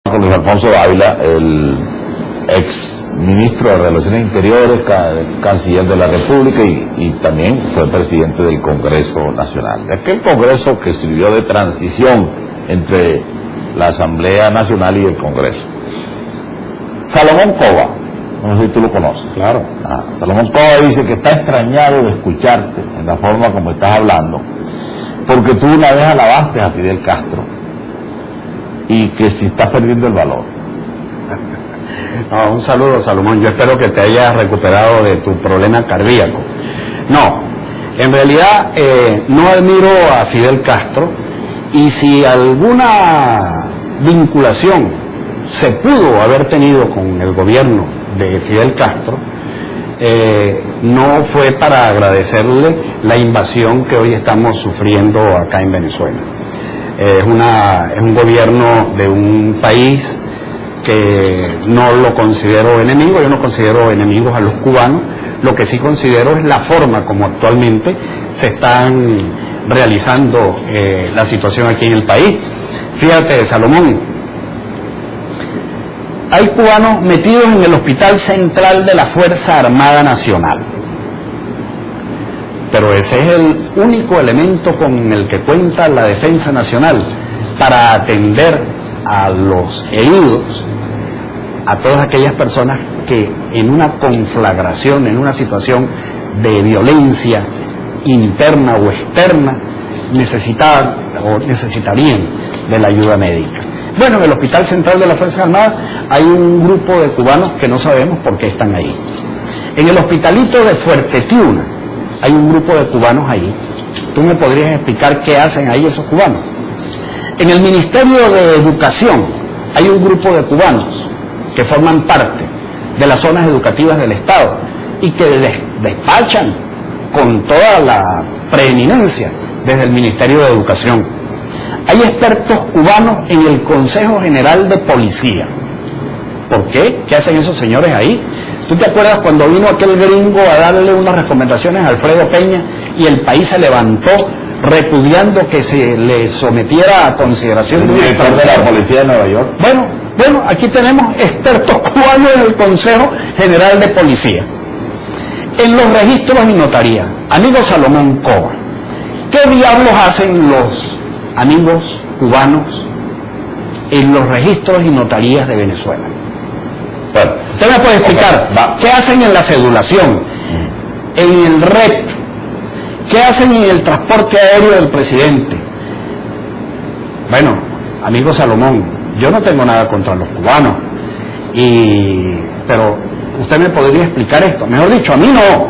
Con Luis Alfonso Dávila, el ex ministro de Relaciones Interiores, canciller de la República y también fue presidente del Congreso Nacional. De aquel Congreso que sirvió de transición entre la Asamblea Nacional y el Congreso. Salomón Cova, no sé si tú lo conoces. Claro. Salomón Cova dice que está extrañado de escucharte en la forma como estás hablando, porque tú una vez alabaste a Fidel Castro y que si estás perdiendo el valor. No, un saludo, Salomón. Yo espero que te hayas recuperado de tu problema cardíaco. No, en realidad no admiro a Fidel Castro, y si alguna vinculación se pudo haber tenido con el gobierno de Fidel Castro, no fue para agradecerle la invasión que hoy estamos sufriendo acá en Venezuela. Es un gobierno de un país que no lo considero enemigo. Yo no considero enemigos a los cubanos. Lo que sí considero es la forma como actualmente se están realizando la situación aquí en el país. Fíjate, Salomón, hay cubanos metidos en el Hospital Central de la Fuerza Armada Nacional, pero ese es el único elemento con el que cuenta la Defensa Nacional para atender a los heridos, a todas aquellas personas que en una conflagración, en una situación de violencia interna o externa, necesitaban o necesitarían de la ayuda médica. Bueno, en el Hospital Central de la Fuerza Armada hay un grupo de cubanos que no sabemos por qué están ahí. En el hospitalito de Fuerte Tiuna hay un grupo de cubanos ahí. ¿Tú me podrías explicar qué hacen ahí esos cubanos? En el Ministerio de Educación hay un grupo de cubanos que forman parte de las zonas educativas del Estado y que despachan con toda la preeminencia desde el Ministerio de Educación. Hay expertos cubanos en el Consejo General de Policía. ¿Por qué? ¿Qué hacen esos señores ahí? ¿Tú te acuerdas cuando vino aquel gringo a darle unas recomendaciones a Alfredo Peña y el país se levantó repudiando que se le sometiera a consideración del director de la Policía de Nueva York? Bueno, aquí tenemos expertos cubanos en el Consejo General de Policía. En los registros y notarías, amigo Salomón Cova, ¿qué diablos hacen los amigos cubanos en los registros y notarías de Venezuela? Bueno, ¿usted me puede explicar qué hacen en la cedulación, en el REP, qué hacen en el transporte aéreo del presidente? Bueno, amigo Salomón, yo no tengo nada contra los cubanos, pero usted me podría explicar esto. Mejor dicho, a mí no.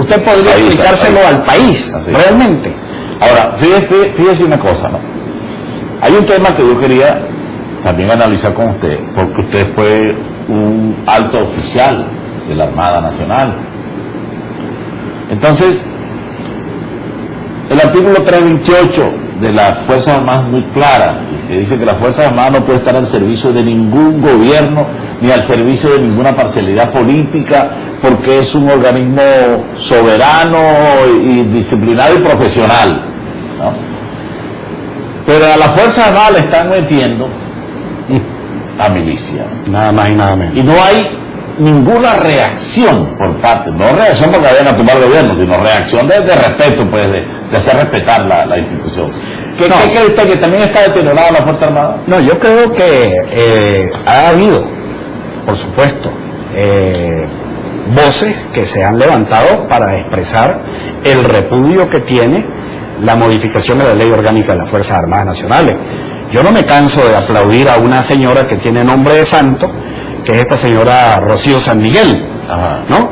Usted podría explicárselo al país, realmente. Ahora, fíjese una cosa, ¿no? Hay un tema que yo quería también analizar con usted, porque usted fue un alto oficial de la Armada Nacional. Entonces, el artículo 328 de las Fuerzas Armadas es muy clara, que dice que las Fuerzas Armadas no pueden estar al servicio de ningún gobierno ni al servicio de ninguna parcialidad política, porque es un organismo soberano y disciplinado y profesional, ¿no? Pero a las Fuerzas Armadas le están metiendo a milicia. Nada más y nada menos. Y no hay ninguna reacción por parte, no reacción porque vayan a tumbar el gobierno, sino reacción de respeto, pues, de hacer respetar la institución. ¿Qué cree usted, que también está deteriorada la Fuerza Armada? No, yo creo que ha habido, por supuesto, voces que se han levantado para expresar el repudio que tiene la modificación de la Ley Orgánica de las Fuerzas Armadas Nacionales. Yo no me canso de aplaudir a una señora que tiene nombre de santo, que es esta señora Rocío San Miguel, ¿no?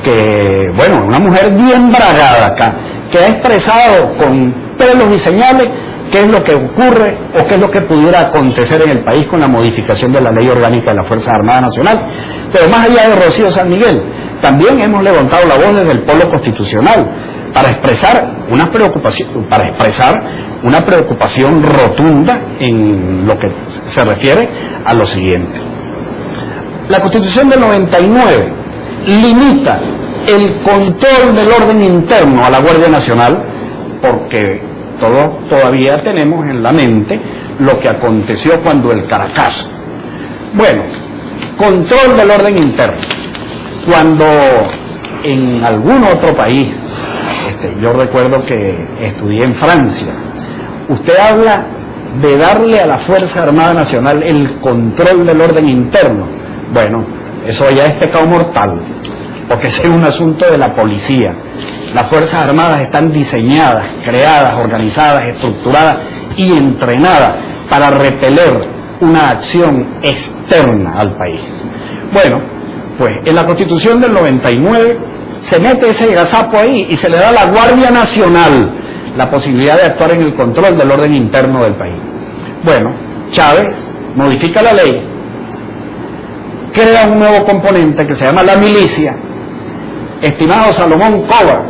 Que, bueno, una mujer bien bragada acá, que ha expresado con pelos y señales qué es lo que ocurre o qué es lo que pudiera acontecer en el país con la modificación de la Ley Orgánica de las Fuerzas Armadas Nacional. Pero más allá de Rocío San Miguel, también hemos levantado la voz desde el Polo Constitucional para expresar una preocupación rotunda en lo que se refiere a lo siguiente. La Constitución del 99 limita el control del orden interno a la Guardia Nacional, porque todos todavía tenemos en la mente lo que aconteció cuando el Caracazo Bueno, control del orden interno. Cuando en algún otro país, yo recuerdo que estudié en Francia, usted habla de darle a la Fuerza Armada Nacional el control del orden interno. Bueno, eso ya es pecado mortal, porque ese es un asunto de la policía. Las Fuerzas Armadas están diseñadas, creadas, organizadas, estructuradas y entrenadas para repeler una acción externa al país. Bueno, pues en la Constitución del 99 se mete ese gazapo ahí y se le da a la Guardia Nacional la posibilidad de actuar en el control del orden interno del país. Bueno, Chávez modifica la ley, crea un nuevo componente que se llama la milicia, estimado Salomón Cova,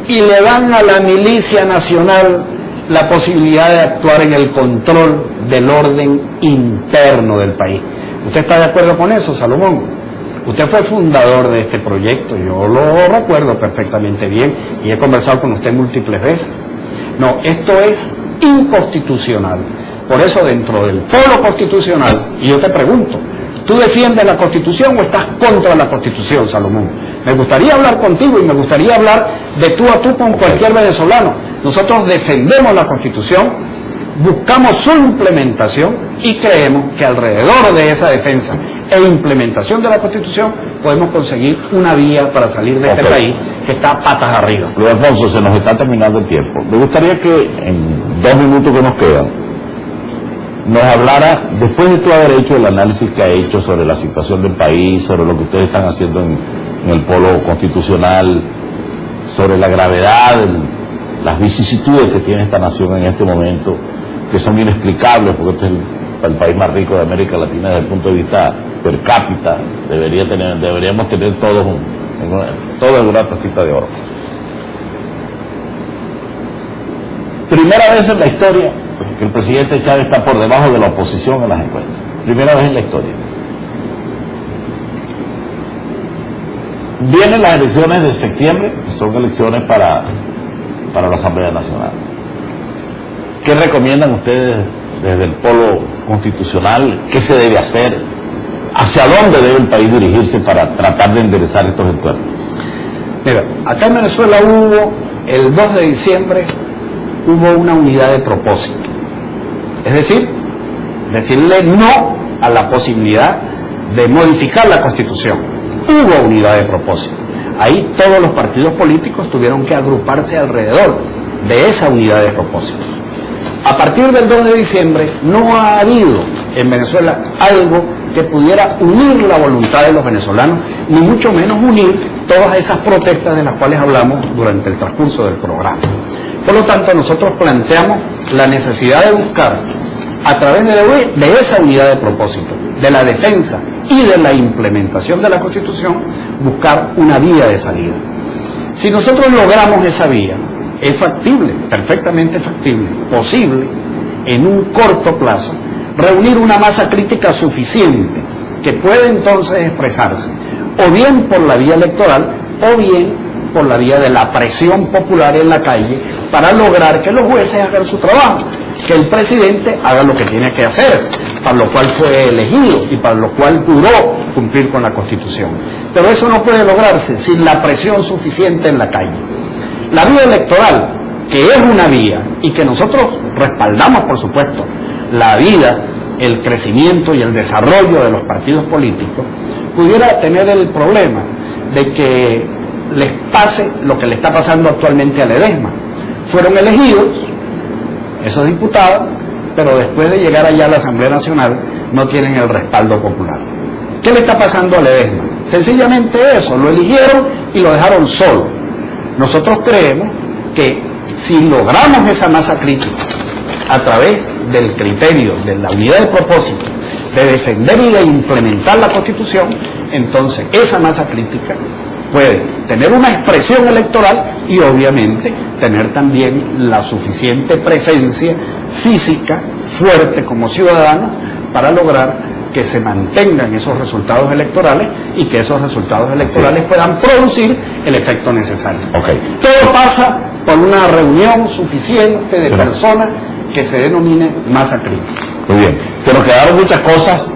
y le dan a la Milicia Nacional la posibilidad de actuar en el control del orden interno del país. ¿Usted está de acuerdo con eso, Salomón? Usted fue fundador de este proyecto, yo lo recuerdo perfectamente bien y he conversado con usted múltiples veces. No, esto es inconstitucional. Por eso dentro del polo constitucional, y yo te pregunto, ¿tú defiendes la Constitución o estás contra la Constitución, Salomón? Me gustaría hablar contigo y me gustaría hablar de tú a tú con cualquier venezolano. Nosotros defendemos la Constitución, buscamos su implementación y creemos que alrededor de esa defensa e implementación de la Constitución podemos conseguir una vía para salir de este país que está patas arriba. Luis Alfonso, se nos está terminando el tiempo. Me gustaría que en 2 minutos que nos quedan nos hablara, después de tú haber hecho el análisis que ha hecho sobre la situación del país, sobre lo que ustedes están haciendo en el polo constitucional, sobre la gravedad, las vicisitudes que tiene esta nación en este momento, que son inexplicables, porque este es el país más rico de América Latina desde el punto de vista per cápita, deberíamos tener todos en una tacita de oro. Primera vez en la historia que el presidente Chávez está por debajo de la oposición en las encuestas. Primera vez en la historia. Vienen las elecciones de septiembre, que son elecciones para la Asamblea Nacional. ¿Qué recomiendan ustedes desde el polo constitucional? ¿Qué se debe hacer? ¿Hacia dónde debe el país dirigirse para tratar de enderezar estos encuentros? Mira, acá en Venezuela el 2 de diciembre, hubo una unidad de propósito. Es decir, decirle no a la posibilidad de modificar la Constitución. Hubo unidad de propósito. Ahí todos los partidos políticos tuvieron que agruparse alrededor de esa unidad de propósito. A partir del 2 de diciembre no ha habido en Venezuela algo que pudiera unir la voluntad de los venezolanos, ni mucho menos unir todas esas protestas de las cuales hablamos durante el transcurso del programa. Por lo tanto, nosotros planteamos la necesidad de buscar, a través de esa unidad de propósito, de la defensa y de la implementación de la Constitución, buscar una vía de salida. Si nosotros logramos esa vía, es factible, perfectamente factible, posible, en un corto plazo, reunir una masa crítica suficiente que puede entonces expresarse, o bien por la vía electoral, o bien por la vía de la presión popular en la calle, para lograr que los jueces hagan su trabajo, que el presidente haga lo que tiene que hacer, para lo cual fue elegido y para lo cual juró cumplir con la Constitución. Pero eso no puede lograrse sin la presión suficiente en la calle. La vía electoral, que es una vía y que nosotros respaldamos, por supuesto, la vida, el crecimiento y el desarrollo de los partidos políticos, pudiera tener el problema de que les pase lo que le está pasando actualmente a Ledesma. Fueron elegidos esos diputados, pero después de llegar allá a la Asamblea Nacional no tienen el respaldo popular. ¿Qué le está pasando a Ledesma? Sencillamente eso, lo eligieron y lo dejaron solo. Nosotros creemos que si logramos esa masa crítica a través del criterio de la unidad de propósito, de defender y de implementar la Constitución, entonces esa masa crítica puede tener una expresión electoral y obviamente tener también la suficiente presencia física fuerte como ciudadano para lograr que se mantengan esos resultados electorales y que esos resultados electorales puedan producir el efecto necesario. Todo pasa por una reunión suficiente de personas que se denomine masa crítica. Muy bien, se nos quedaron muchas cosas